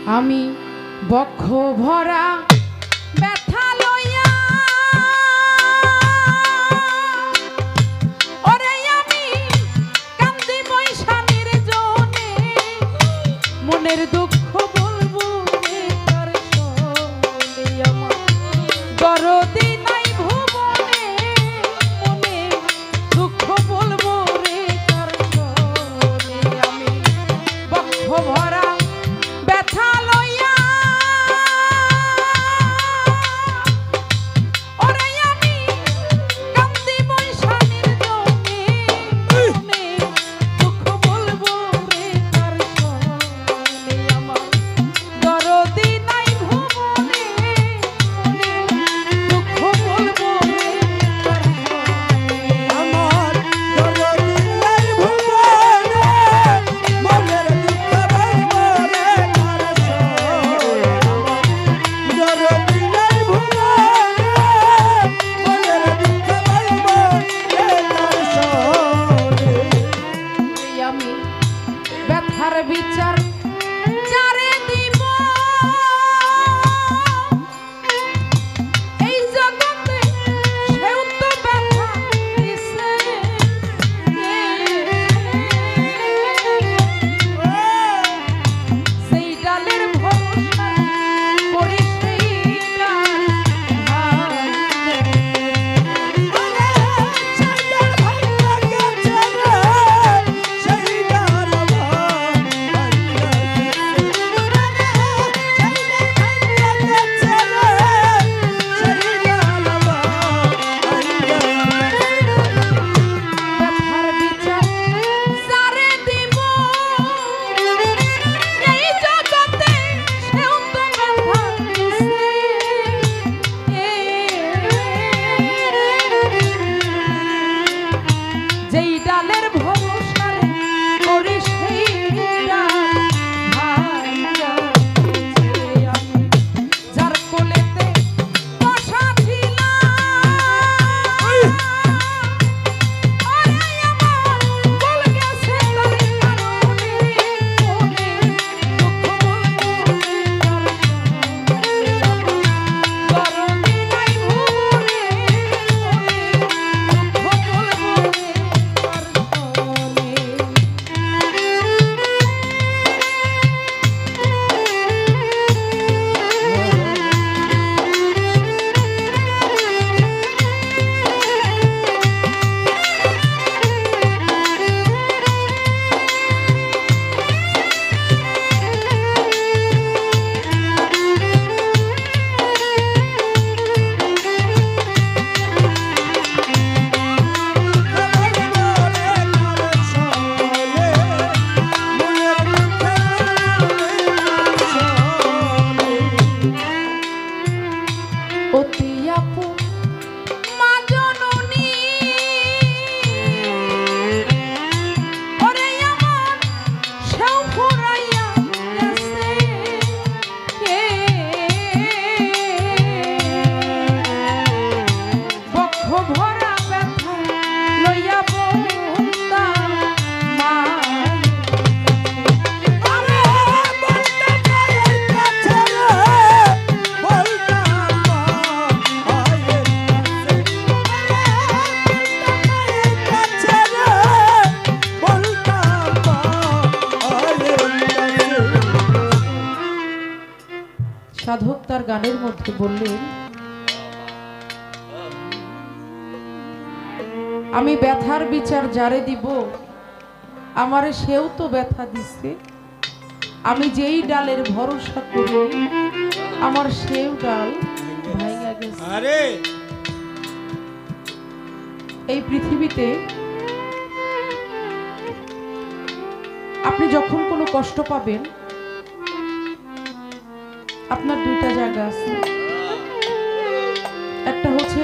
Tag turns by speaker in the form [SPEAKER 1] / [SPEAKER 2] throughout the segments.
[SPEAKER 1] আমি বক্ষ ভরা ব্যথা লইয়া ওরে আমি কান্দি বৈশানীর জনে মনের দুঃখ বলবো রে কার সনে আমার দরদি নাই ভুবনে মনে দুঃখ বলবো রে কার সনে আমি বক্ষ ভরা ব্যথা লইয়া ওরে আমি কান্দি বৈশানীর জনে মনে দুঃখ বলবো রে কার সনে আমার দরদি নাই ভুবনে মনে দুঃখ বলবো রে কার সনে
[SPEAKER 2] আমার দরদি নাই ভুবনে মনের দুঃখ বলবো রে কার সনে দরদি নাই ভুবনে মনের দুঃখ বলবো রে কার সনে
[SPEAKER 1] এই আমি ব্যথার বিচার যারে দিব এই জগতে সেও তো ব্যথা দিছে সেই ডালের ভরসা করি সেই ডাল
[SPEAKER 2] সাইডার ভাঙা গেছে রে সাইডার ভাঙা গেছে
[SPEAKER 1] ব্যথার বিচার যারে দিব এই জগতে সেও তো ব্যথা দিছে যেই ডালের ভরসা করি সেই ডাল ভাঙা গেছে। আমি যার কোলেতে বসা ছিলাম ওরে আমার বল গেছে তার কারণে মনে দুঃখ বলবো রে কার সনে দরদি নাই ভুবনে মনে দুঃখ বলবো রে কার সনে অতি আপন মা জননী ওরে আমার সেও ফুরাইয়া গেছে বক্ষ ভরা ব্যথা লইয়া বলতাম মা
[SPEAKER 2] আরে বলতে মায়ের কাছে রে বলতে মায়ের কাছে রে বলতে মায়ের কাছে
[SPEAKER 1] সাধক তার গানের মধ্যে বললেন আমি ব্যথার বিচার যারে দিব আমারে সেও তো ব্যথা দিছে আমি যেই ডালের ভরসা করি আমার সেও ডাল ভাঙা গেছে
[SPEAKER 2] আরে
[SPEAKER 1] এই পৃথিবীতে আপনি যখন কোনো কষ্ট পাবেন আপনার দুইটা জায়গা আছে একটা হচ্ছে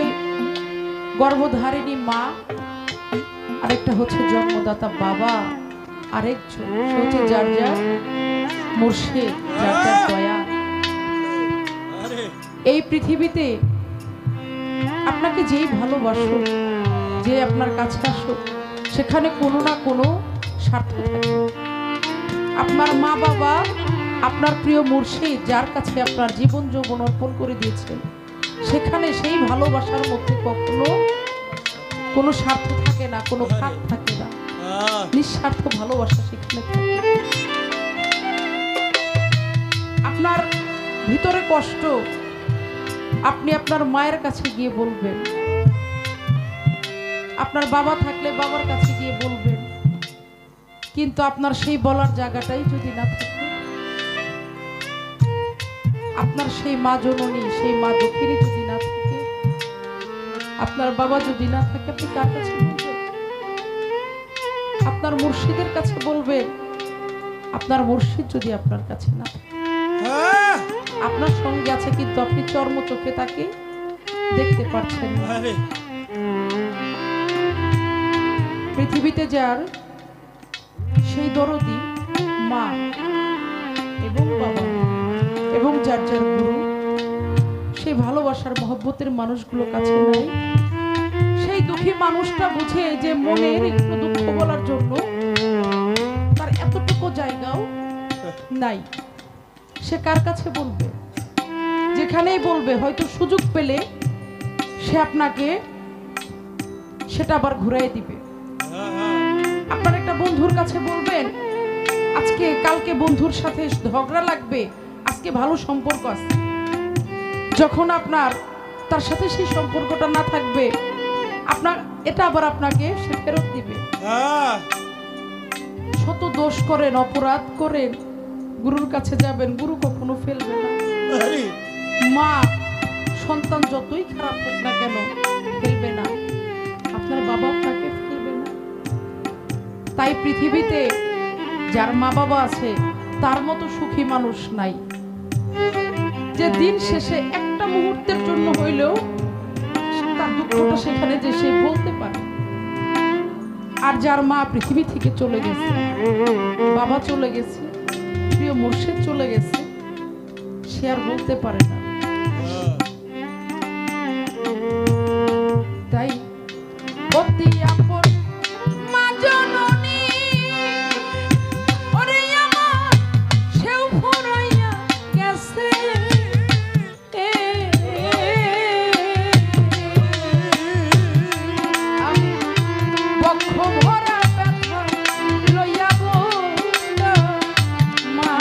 [SPEAKER 1] গর্ভধারিণী মা আরেকটা হচ্ছে জন্মদাতা বাবা আরেকজন সে হচ্ছে যার যার মুর্শিদ যার যার দয়া এই পৃথিবীতে আপনাকে যেই ভালোবাসুক যে আপনার কাছে আসুক সেখানে কোনো না কোনো স্বার্থ থাকে। আপনার মা বাবা আপনার প্রিয় মুর্শিদ যার কাছে আপনার জীবন যৌবন অর্পণ করে দিয়েছেন, সেখানে সেই ভালোবাসার মধ্যে কখনো কোনো স্বার্থ থাকে না, কোনো খাত থাকে না, নিঃস্বার্থ ভালোবাসা সেখানে থাকে। আপনার ভিতরে কষ্ট, আপনি আপনার মায়ের কাছে গিয়ে বলবেন, আপনার বাবা থাকলে বাবার কাছে গিয়ে বলবেন। কিন্তু আপনার সেই বলার জায়গাটাই যদি না থাকে, আপনার সেই মা জননী, সেই মা দক্ষিণী যদি না থাকে, আপনার বাবা যদি না থাকে, আপনি কার কাছে বলবেন? আপনার মুর্শিদের কাছে বলবেন। আপনার মুর্শিদ যদি আপনার কাছে না থাকে, আপনার সঙ্গে আছে কিন্তু আপনি চর্ম চোখে তাকে দেখতে পাচ্ছেন না। পৃথিবীতে যার সেই দরদি মা এবং বাবা এবং যার যার গুরু, সেই ভালোবাসার মহব্বতের মানুষগুলো কাছে নাই, সেই দুঃখী মানুষটা বুঝে যে মনের একটু দুঃখ বলার জন্য তার এতটুকু জায়গাও নাই, সে কার কাছে বলবে? যেখানেই বলবে হয়তো সুযোগ পেলে সে আপনাকে সেটা আবার ঘুরাই দিবে। আপনার একটা বন্ধুর কাছে বলবেন, আজকে কালকে বন্ধুর সাথে ঝগড়া লাগবে, আজকে ভালো সম্পর্ক আছে। যখন আপনার তার সাথে সেই সম্পর্কটা না থাকবে, আপনার এটা আবার আপনাকে সে ফেরত দিবে। শত দোষ করেন, অপরাধ করেন, গুরুর কাছে যাবেন, গুরু কখনো ফেলবে না। মা সন্তান যতই খারাপ হোক না কেন ফেলবে না, আপনার বাবা আপনাকে ফেলবে না। তাই পৃথিবীতে যার মা বাবা আছে তার মতো সুখী মানুষ নাই, যে দিন শেষে একটা মুহূর্তের জন্য হইলেও তার দুঃখটা সেখানে যে সে বলতে পারে। আর যার মা পৃথিবী থেকে চলে গেছে, বাবা চলে গেছে, প্রিয় মুর্শিদ চলে গেছে, সে আর বলতে পারে না। তাই অতি আপন মা জননী, ওরে আমার সেও ফুরাইয়া গেছে। আমি বক্ষ ভরা ব্যথা লইয়া বলতা মা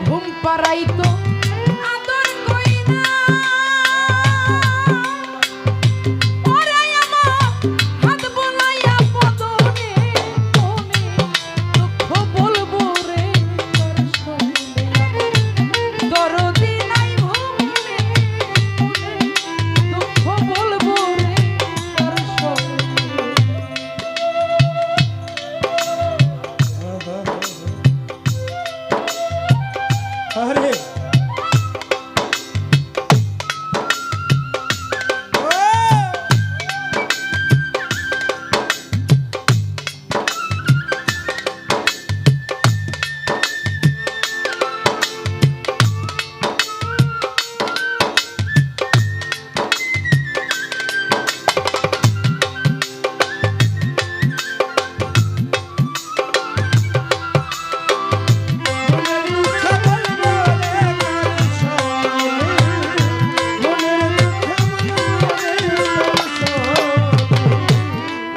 [SPEAKER 1] ঘুম পাড়াইতো আদর কইরা, ওরে আমার হাত বুলাইয়া বদনে, মনে দুঃখ বলবো রে তোর সঙ্গে, দরদি নাই ভুলে, মনে দুঃখ বলবো রে তোর সঙ্গে।
[SPEAKER 2] আরে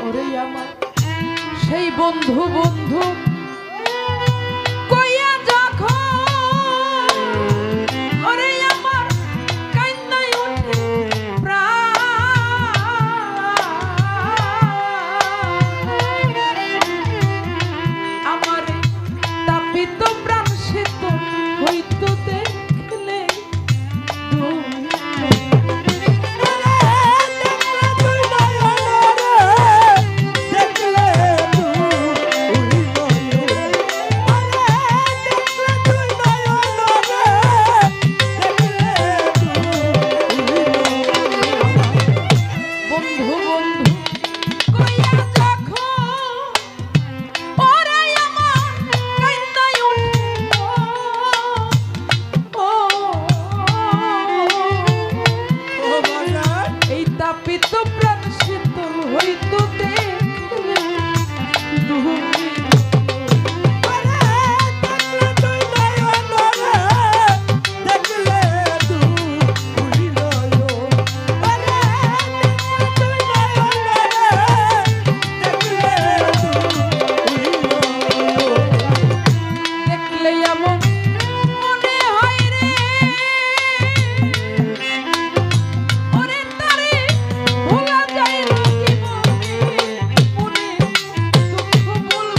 [SPEAKER 1] ওরে আমার সেই বন্ধু বন্ধু কইয়া যখন, ওরে আমার কান্নায় ওঠে প্রাণ, আমার তাপিত প্রাণ সে তো হইতো দেখলে
[SPEAKER 2] দেখলে
[SPEAKER 1] প্রাণ শীতল হইতো দেখলে দুই
[SPEAKER 2] আরে দেখলে তুই নয়ন রে, দেখলে তুই নয়ন। আরে দেখলে তুই নয়ন রে, দেখলে তুই নয়ন।
[SPEAKER 1] দেখলে এমন মনে হয় রে ওরে তারে ভোলা যায় না জীবনে মনে দুঃখ বলবো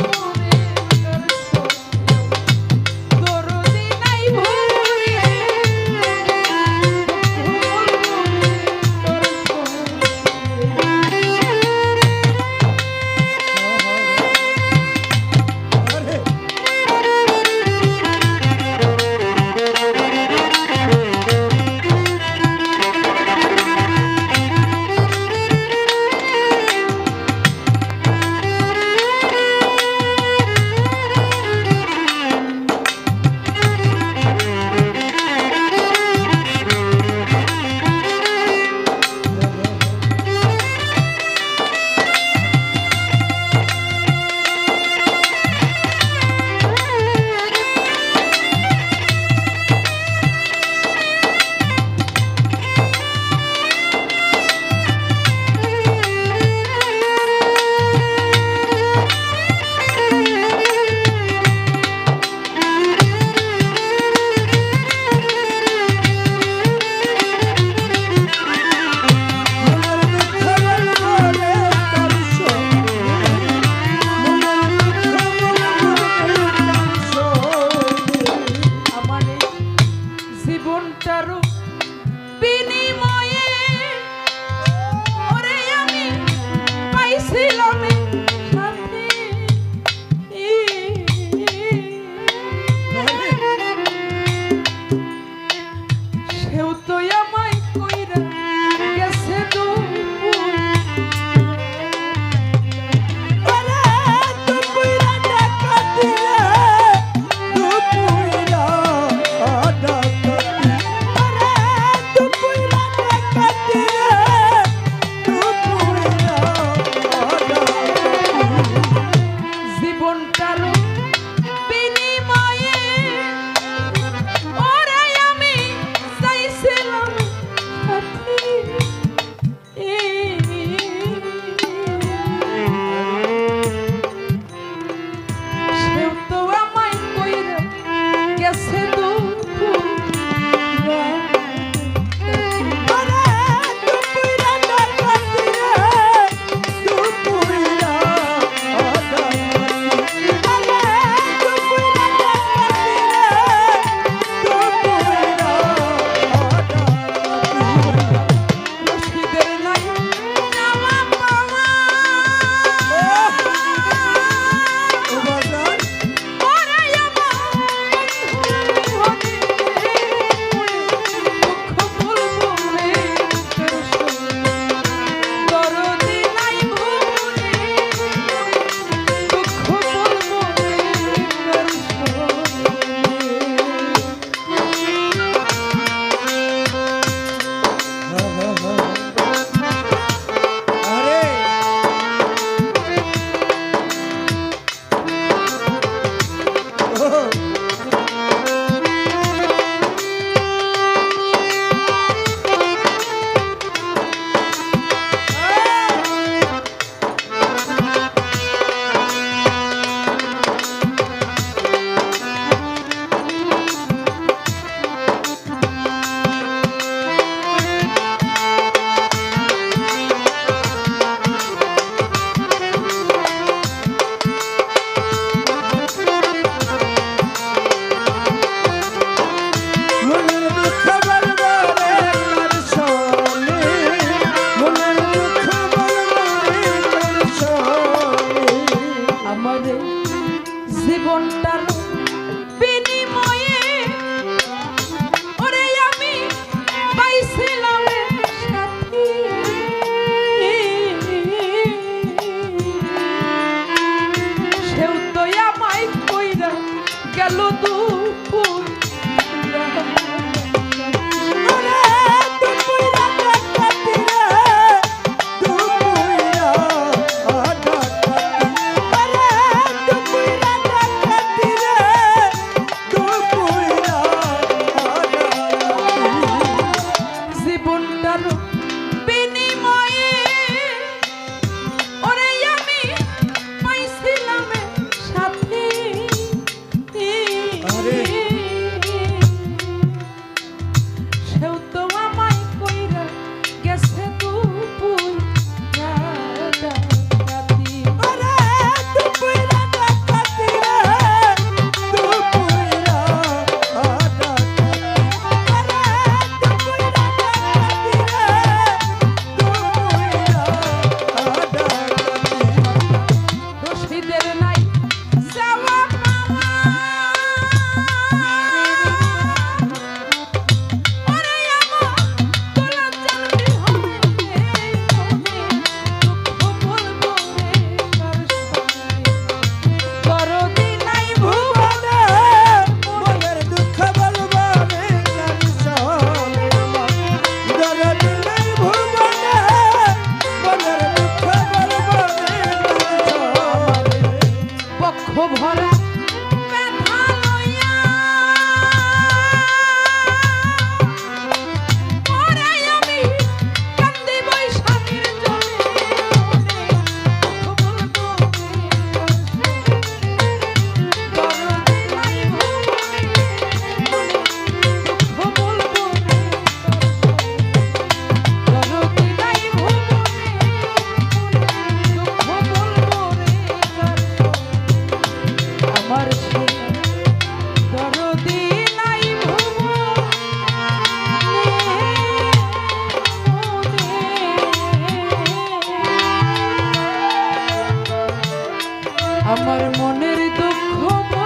[SPEAKER 1] আমার মনের দুঃখ